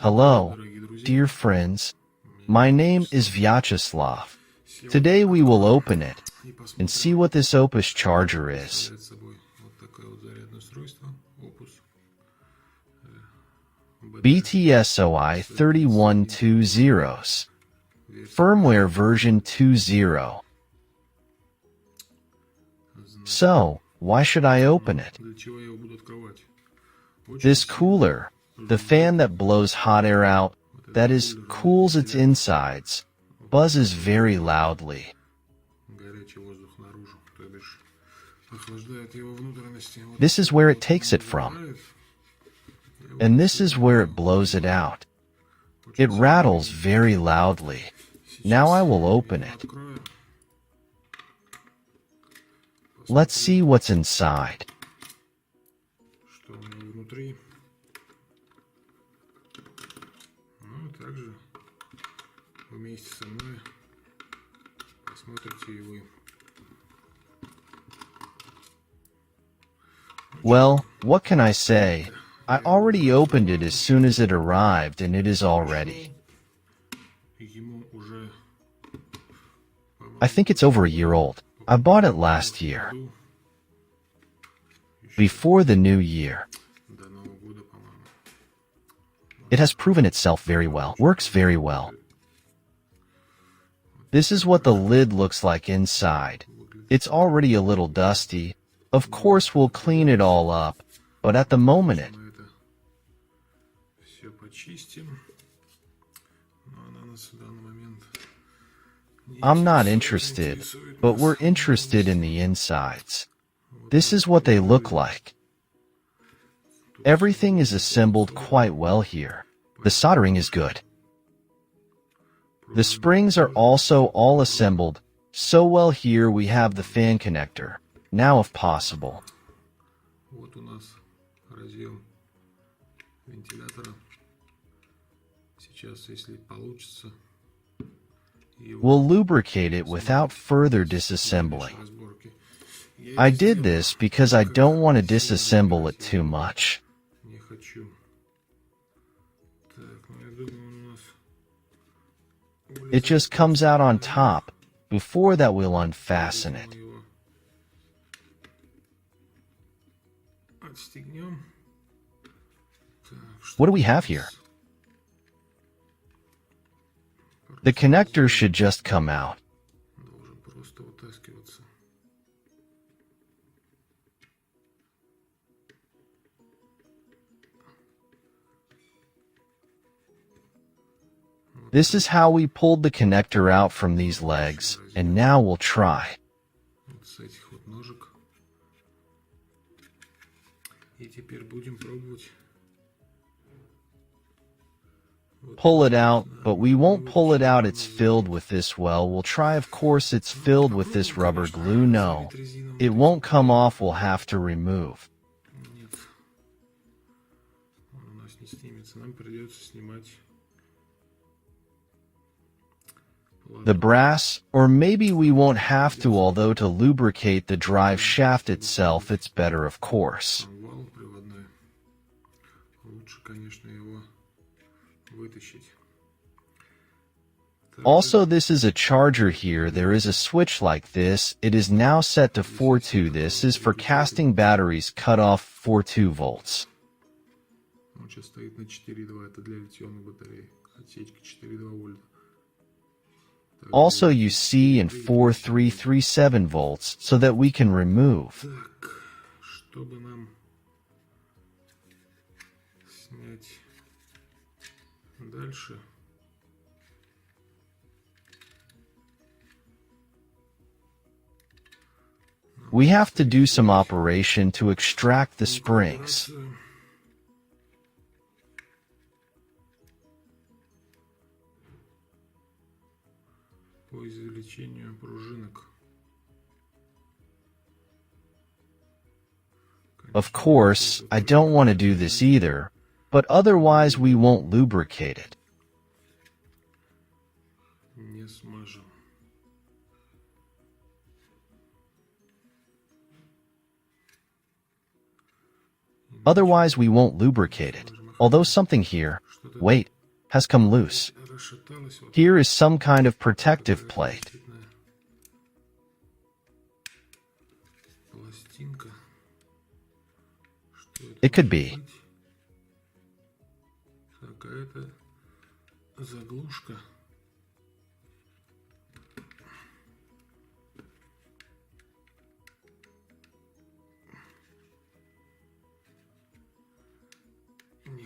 Hello, dear friends. My name is Vyacheslav. Today we will open it and see what this OPUS charger is. BTSOI 3120. Firmware version 2.0. So, why should I open it? This cooler, the fan that blows hot air out, that is, cools its insides, buzzes very loudly. This is where it takes it from. And this is where it blows it out. It rattles very loudly. Now I will open it. Let's see what's inside. Well, what can I say? I already opened it as soon as it arrived, and it is all ready. I think it's over a year old. I bought it last year, before the new year. It has proven itself very well, works very well. This is what the lid looks like inside. It's already a little dusty. Of course we'll clean it all up, but at the moment I'm not interested, but we're interested in the insides. This is what they look like. Everything is assembled quite well here. The soldering is good. The springs are also all assembled so well. Here we have the fan connector. Now if possible, we'll lubricate it without further disassembling. I did this because I don't want to disassemble it too much. It just comes out on top. Before that we'll unfasten it. What do we have here? The connector should just come out. This is how we pulled the connector out from these legs, and now we'll try. Pull it out, but we won't pull it out. It's filled with this. Well, we'll try. Of course, it's filled with this rubber glue. No, it won't come off. We'll have to remove. The brass, or maybe we won't have to, although to lubricate the drive shaft itself, it's better, of course. Also, this is a charger here. There is a switch like this. It is now set to 4.2. This is for casting batteries cut off 4.2 volts. Also, you see in 4.337 volts, so that we can remove. We have to do some operation to extract the springs. Of course, I don't want to do this either, but otherwise we won't lubricate it. Otherwise we won't lubricate it. Although something here, Wait, has come loose. Here is some kind of protective plate. It could be.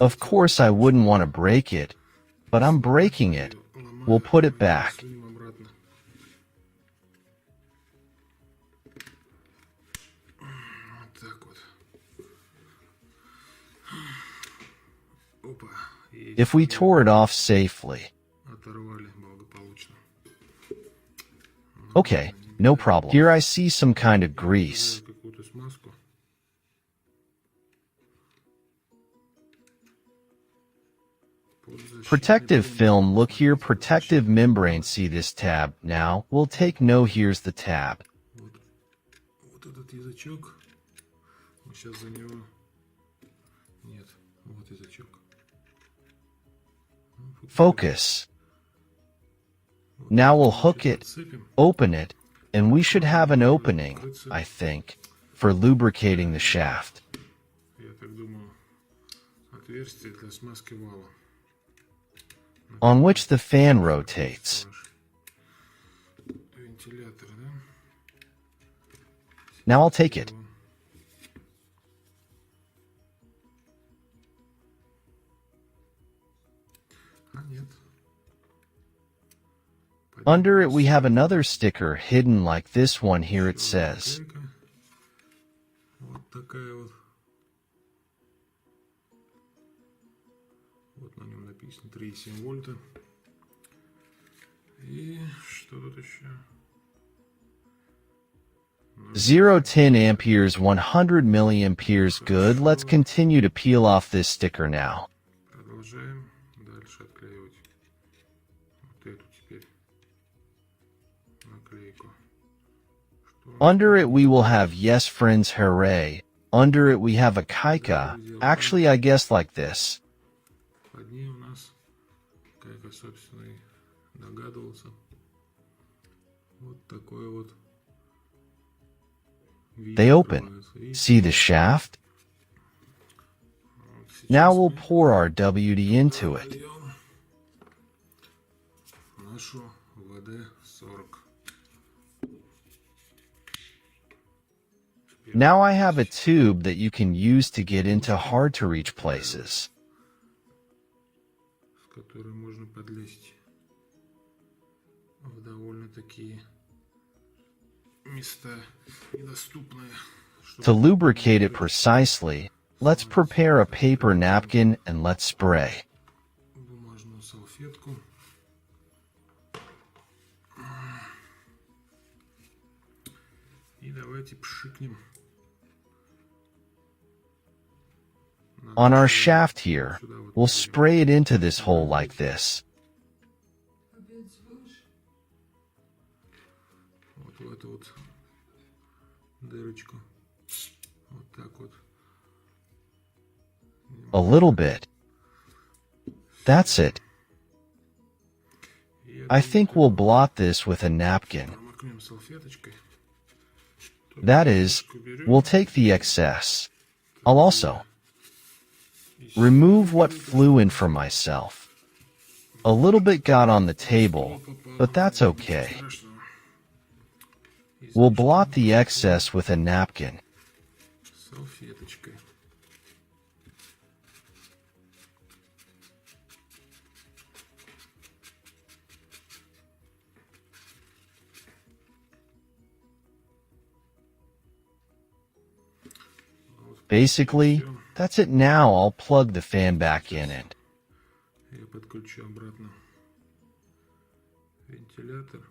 Of course, I wouldn't want to break it, but I'm breaking it. We'll put it back. If we tore it off safely. Okay, no problem. Here I see some kind of grease. Protective film, look here, protective membrane, see this tab. Now, we'll take no, here's the tab. Focus. Now we'll hook it, open it, and we should have an opening, I think, for lubricating the shaft. On which the fan rotates. Now I'll take it. Under it we have another sticker hidden like this one here. It says Вот на нем написано 3,7 вольта. И что тут еще? 0-10 amperes, 100 milliamperes. Good. Let's continue to peel off this sticker now. Продолжаем дальше отклеивать вот эту теперь наклейку. Under it we will have yes friends hooray. Under it we have a kaika. Actually, I guess like this. Под ней у нас, как я, собственно, и догадывался, вот такой вот. They open. See the shaft? Now we'll pour our WD into it. Нашу ВД-40. Now I have a tube that you can use to get into hard-to-reach places. С которой можно подлезть в довольно такие места недоступные. To lubricate it precisely, let's prepare a paper napkin and let's spray. Бумажную салфетку. И давайте пшикнем. On our shaft here, we'll spray it into this hole like this. Вот в эту вот дырочку. Вот так вот. A little bit. That's it. I think we'll blot this with a napkin. Промокнем салфеточкой. That is, we'll take the excess. I'll also remove what flew in for myself. A little bit got on the table, but that's okay. We'll blot the excess with a napkin. Салфеточкой. Basically, that's it. Now I'll plug the fan back in it. Я подключу обратно вентилятор.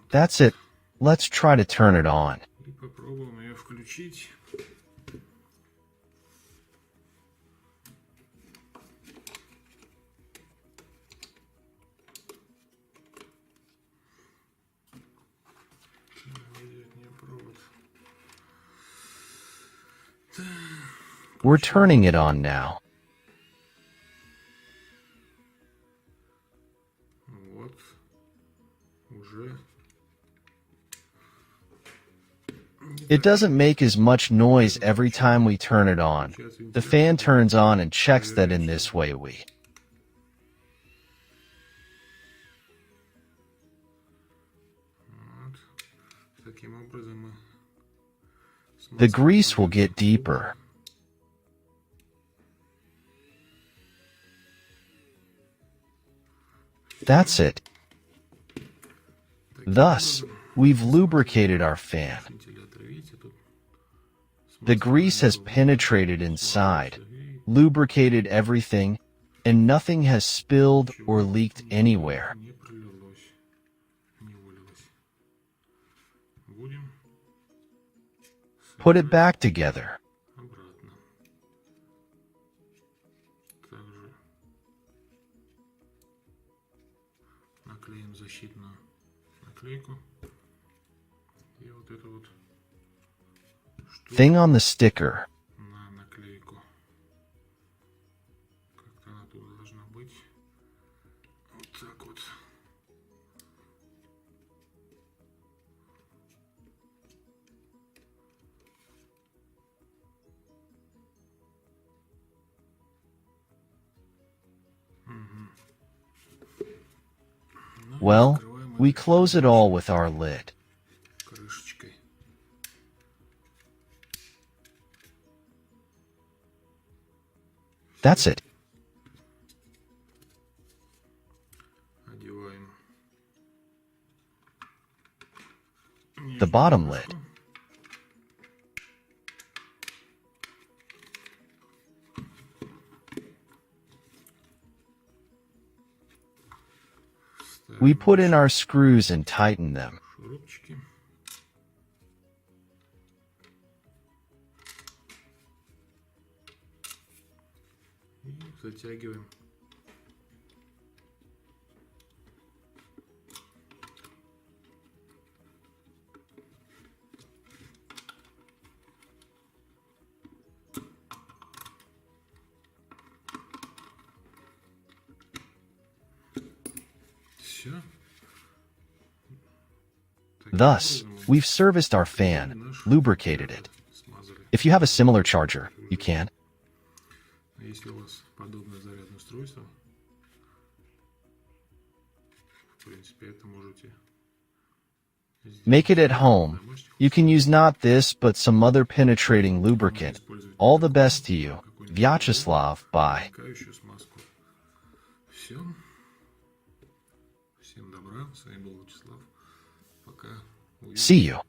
That's it. Let's try to turn it on. И попробуем ее включить. Идет мне провод. We're turning it on now. Вот. Уже. It doesn't make as much noise every time we turn it on. The fan turns on and checks that in this way we. Вот. Таким образом мы The grease will get deeper. That's it. Thus, we've lubricated our fan. вентилятор, видите, тут The grease has penetrated inside, lubricated everything, and nothing has spilled or leaked anywhere. не пролилось, не вылилось. Будем Put it back together. обратно. Также наклеим защитную наклейку. И вот эту вот штуку Thing on the sticker. на наклейку. Как-то она тут должна быть. Вот так вот. Well, we close it all with our lid. Крышечкой. That's it. Одеваем The bottom lid. We put in our screws and tighten them. шурупчики. И затягиваем. Все. Thus, we've serviced our fan, lubricated it. If you have a similar charger, you can. Если у вас подобное зарядное устройство, в принципе, это можете Make it at home. You can use not this, but some other penetrating lubricant. All the best to you. Vyacheslav, bye. Проникающую смазку. Все. Всем добра. С вами был Вячеслав. Пока. Увидимся. See you.